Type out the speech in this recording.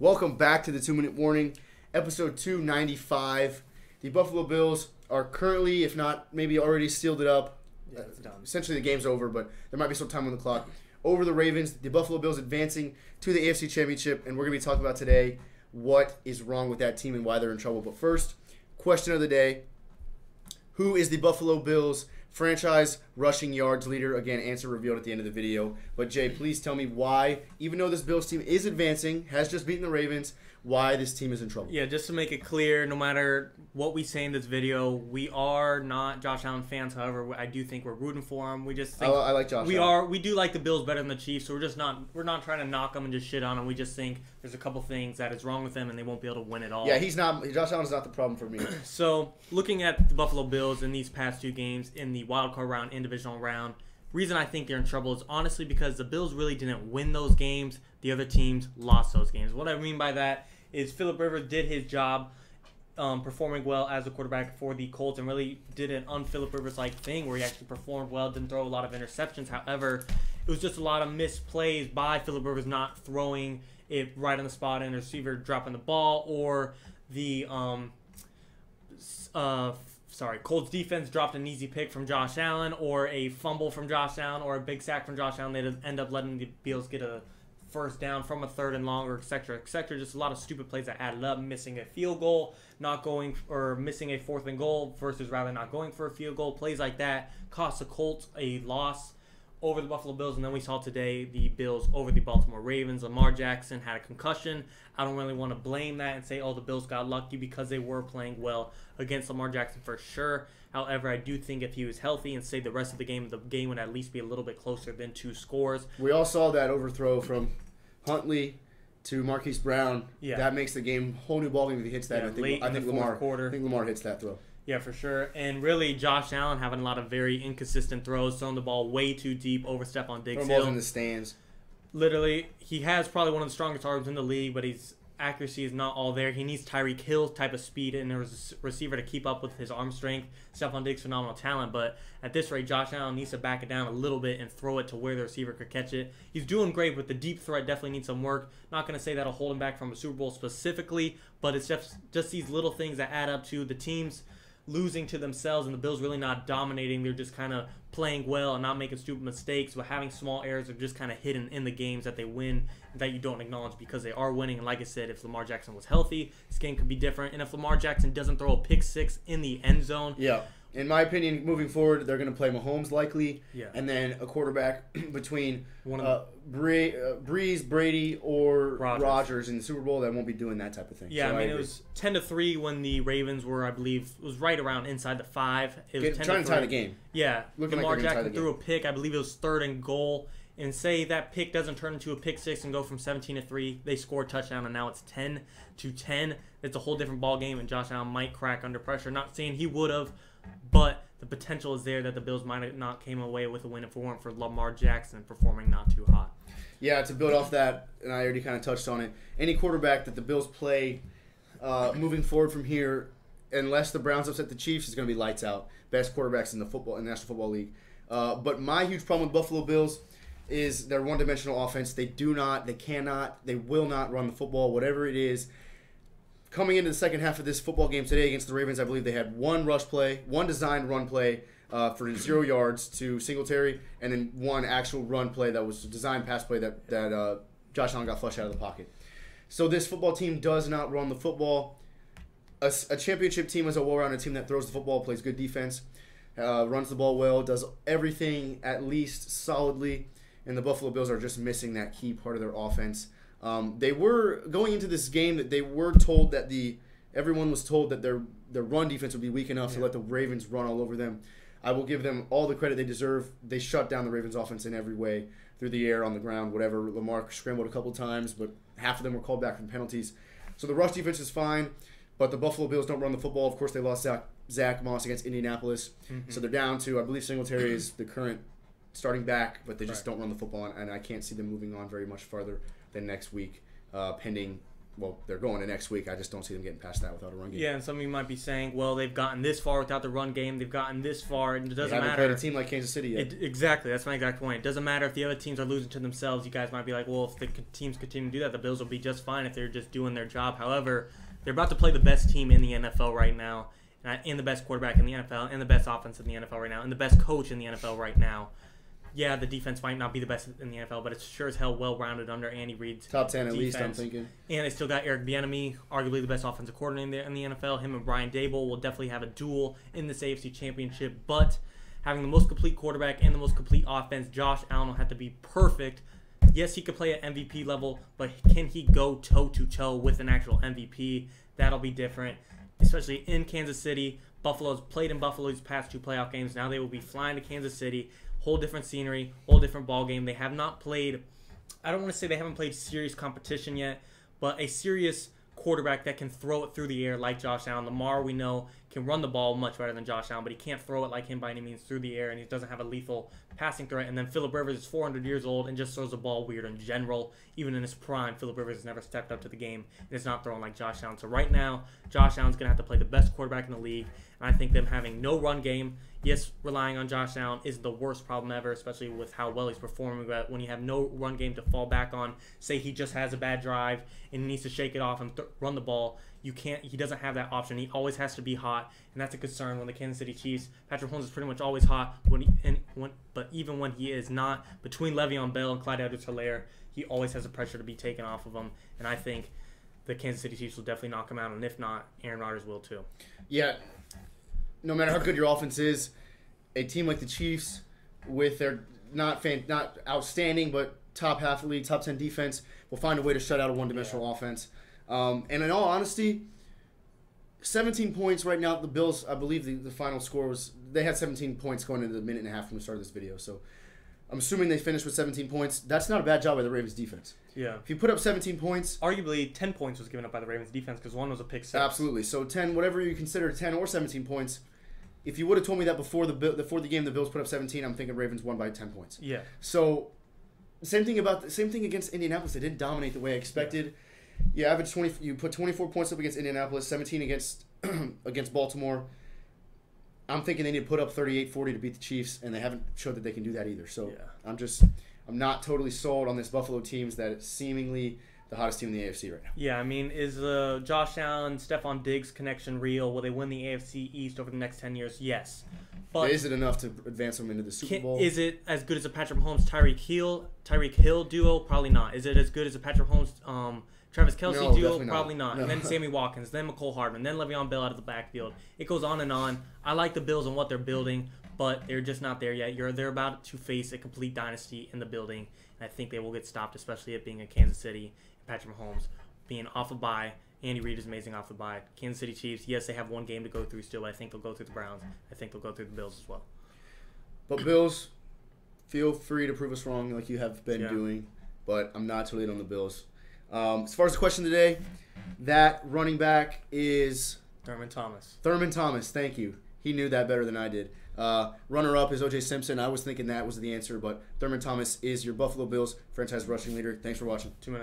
Welcome back to the 2-Minute Warning, episode 295. The Buffalo Bills are currently, if not maybe already sealed it up. Yeah, it's done. Essentially the game's over, but there might be some time on the clock. Over the Ravens, the Buffalo Bills advancing to the AFC Championship, and we're going to be talking about today what is wrong with that team and why they're in trouble. But first, question of the day, who is the Buffalo Bills franchise rushing yards leader? Again, answer revealed at the end of the video. But Jay, please tell me why, even though this Bills team is advancing, has just beaten the Ravens, why this team is in trouble. Yeah, just to make it clear, no matter what we say in this video, we are not Josh Allen fans. However, I do think we're rooting for him. We just think I like Josh Allen. We do like the Bills better than the Chiefs, so we're not trying to knock them and just shit on them. We just think there's a couple things that is wrong with them and they won't be able to win it all. Yeah, Josh Allen's not the problem for me. So, looking at the Buffalo Bills in these past two games in the wild card round and divisional round, reason I think they're in trouble is honestly because the Bills really didn't win those games. The other teams lost those games. What I mean by that is Phillip Rivers did his job performing well as a quarterback for the Colts and really did an un-Phillip Rivers-like thing where he actually performed well, didn't throw a lot of interceptions. However, it was just a lot of missed plays by Phillip Rivers not throwing it right on the spot and the receiver dropping the ball, or the Colts defense dropped an easy pick from Josh Allen, or a fumble from Josh Allen, or a big sack from Josh Allen. They'd end up letting the Bills get a first down from a third and long, or et cetera, et cetera. Just a lot of stupid plays that added up. Missing a field goal, missing a fourth and goal versus rather not going for a field goal. Plays like that cost the Colts a loss over the Buffalo Bills. And then we saw today the Bills over the Baltimore Ravens. Lamar Jackson had a concussion. I don't really want to blame that and say, oh, the Bills got lucky because they were playing well against Lamar Jackson for sure. However, I do think if he was healthy and stayed the rest of the game would at least be a little bit closer than 2 scores. We all saw that overthrow from Huntley to Marquise Brown. Yeah. That makes the game a whole new ballgame if he hits that. Yeah, I think Lamar hits that throw. Yeah, for sure. And really, Josh Allen having a lot of very inconsistent throws, throwing the ball way too deep over Stefon Diggs' balls in the stands. Literally, he has probably one of the strongest arms in the league, but his accuracy is not all there. He needs Tyreek Hill type of speed and a receiver to keep up with his arm strength. Stefon Diggs, phenomenal talent, but at this rate, Josh Allen needs to back it down a little bit and throw it to where the receiver could catch it. He's doing great, but the deep threat definitely needs some work. Not going to say that'll hold him back from a Super Bowl specifically, but it's just these little things that add up to the teams losing to themselves and the Bills really not dominating. They're just kind of playing well and not making stupid mistakes, but having small errors are just kind of hidden in the games that they win that you don't acknowledge because they are winning. And like I said, if Lamar Jackson was healthy, this game could be different. And if Lamar Jackson doesn't throw a pick six in the end zone, in my opinion, moving forward, they're going to play Mahomes likely, yeah, and then a quarterback between Breeze, Brady, or Rodgers in the Super Bowl that won't be doing that type of thing. Yeah, so I mean, it was 10-3 when the Ravens were, I believe, it was right around inside the 5. It was trying to tie the game. Yeah, Lamar Jackson threw a pick. I believe it was 3rd and goal. And say that pick doesn't turn into a pick 6 and go from 17-3, they score a touchdown, and now it's 10-10. It's a whole different ball game, and Josh Allen might crack under pressure. Not saying he would have, but the potential is there that the Bills might have not came away with a win if it weren't for Lamar Jackson performing not too hot. Yeah, to build off that, and I already kind of touched on it, any quarterback that the Bills play moving forward from here, unless the Browns upset the Chiefs, is going to be lights out. Best quarterbacks in the National Football League. But my huge problem with Buffalo Bills is their one-dimensional offense. They will not run the football, whatever it is. Coming into the second half of this football game today against the Ravens, I believe they had one designed run play for 0 yards to Singletary, and then one actual run play that was a designed pass play that Josh Allen got flushed out of the pocket. So this football team does not run the football. A championship team is a well-rounded team that throws the football, plays good defense, runs the ball well, does everything at least solidly. And the Buffalo Bills are just missing that key part of their offense. They were going into this game that they were told that everyone was told that their run defense would be weak enough to let the Ravens run all over them. I will give them all the credit they deserve. They shut down the Ravens offense in every way, through the air, on the ground, whatever. Lamar scrambled a couple times, but half of them were called back from penalties. So the rush defense is fine, but the Buffalo Bills don't run the football. Of course, they lost Zach Moss against Indianapolis, so they're down to, I believe Singletary is the current starting back, but they just don't run the football, and I can't see them moving on very much farther than next week, pending well, they're going to next week. I just don't see them getting past that without a run game. Yeah, and some of you might be saying, well, they've gotten this far without the run game. They've gotten this far, and it doesn't matter. They haven't played a team like Kansas City yet. Exactly. That's my exact point. It doesn't matter if the other teams are losing to themselves. You guys might be like, well, if the teams continue to do that, the Bills will be just fine if they're just doing their job. However, they're about to play the best team in the NFL right now, and the best quarterback in the NFL, and the best offense in the NFL right now, and the best coach in the NFL right now. Yeah, the defense might not be the best in the NFL, but it's sure as hell well-rounded under Andy Reid's top 10 defense. At least, I'm thinking. And they still got Eric Bieniemy, arguably the best offensive coordinator in the NFL. Him and Brian Daboll will definitely have a duel in this AFC Championship. But having the most complete quarterback and the most complete offense, Josh Allen will have to be perfect. Yes, he could play at MVP level, but can he go toe-to-toe with an actual MVP? That'll be different, especially in Kansas City. Buffalo's played in Buffalo's past 2 playoff games. Now they will be flying to Kansas City. Whole different scenery, whole different ball game. They have not played, I don't want to say they haven't played serious competition yet, but a serious quarterback that can throw it through the air like Josh Allen. Lamar, we know, can run the ball much better than Josh Allen, but he can't throw it like him by any means through the air, and he doesn't have a lethal passing threat. And then Phillip Rivers is 400 years old and just throws the ball weird in general. Even in his prime, Phillip Rivers has never stepped up to the game and is not throwing like Josh Allen. So right now, Josh Allen's going to have to play the best quarterback in the league, and I think them having no run game, yes, relying on Josh Allen is the worst problem ever, especially with how well he's performing. But when you have no run game to fall back on, say he just has a bad drive and he needs to shake it off and run the ball, he doesn't have that option. He always has to be hot, and that's a concern when the Kansas City Chiefs. Patrick Mahomes is pretty much always hot, but even when he is not, between Le'Veon Bell and Clyde Edwards-Helaire, he always has the pressure to be taken off of him. And I think the Kansas City Chiefs will definitely knock him out, and if not, Aaron Rodgers will too. Yeah. No matter how good your offense is, a team like the Chiefs, with their not outstanding but top half of the league, top 10 defense, will find a way to shut out a one-dimensional offense. And in all honesty, 17 points right now. The Bills, I believe the final score was, they had 17 points going into the minute and a half from the start of this video. So I'm assuming they finished with 17 points. That's not a bad job by the Ravens defense. Yeah. If you put up 17 points. Arguably, 10 points was given up by the Ravens defense because one was a pick six. Absolutely. So 10, whatever you consider 10 or 17 points. If you would have told me that before the game the Bills put up 17, I'm thinking Ravens won by 10 points. Yeah. So same thing against Indianapolis. They didn't dominate the way I expected. Yeah. You put 24 points up against Indianapolis, 17 against Baltimore. I'm thinking they need to put up 38-40 to beat the Chiefs, and they haven't showed that they can do that either. So yeah. I'm not totally sold on this Buffalo teams that it's seemingly the hottest team in the AFC right now. Yeah, I mean, is Josh Allen, Stefon Diggs connection real? Will they win the AFC East over the next 10 years? Yes. But is it enough to advance them into the Super Bowl? Is it as good as a Patrick Mahomes, Tyreek Hill duo? Probably not. Is it as good as a Patrick Mahomes, Travis Kelce duo? Probably not. No. And then Sammy Watkins, then McCole Hardman, then Le'Veon Bell out of the backfield. It goes on and on. I like the Bills and what they're building, but they're just not there yet. They're about to face a complete dynasty in the building, and I think they will get stopped, especially it being in Kansas City. Patrick Mahomes being off a bye. Andy Reid is amazing off the bye. Kansas City Chiefs, yes, they have one game to go through still, but I think they'll go through the Browns. I think they'll go through the Bills as well. But Bills, feel free to prove us wrong like you have been doing, but I'm not too late on the Bills. As far as the question today, that running back is Thurman Thomas. Thurman Thomas, thank you. He knew that better than I did. Runner-up is O.J. Simpson. I was thinking that was the answer, but Thurman Thomas is your Buffalo Bills franchise rushing leader. Thanks for watching. 2 minutes.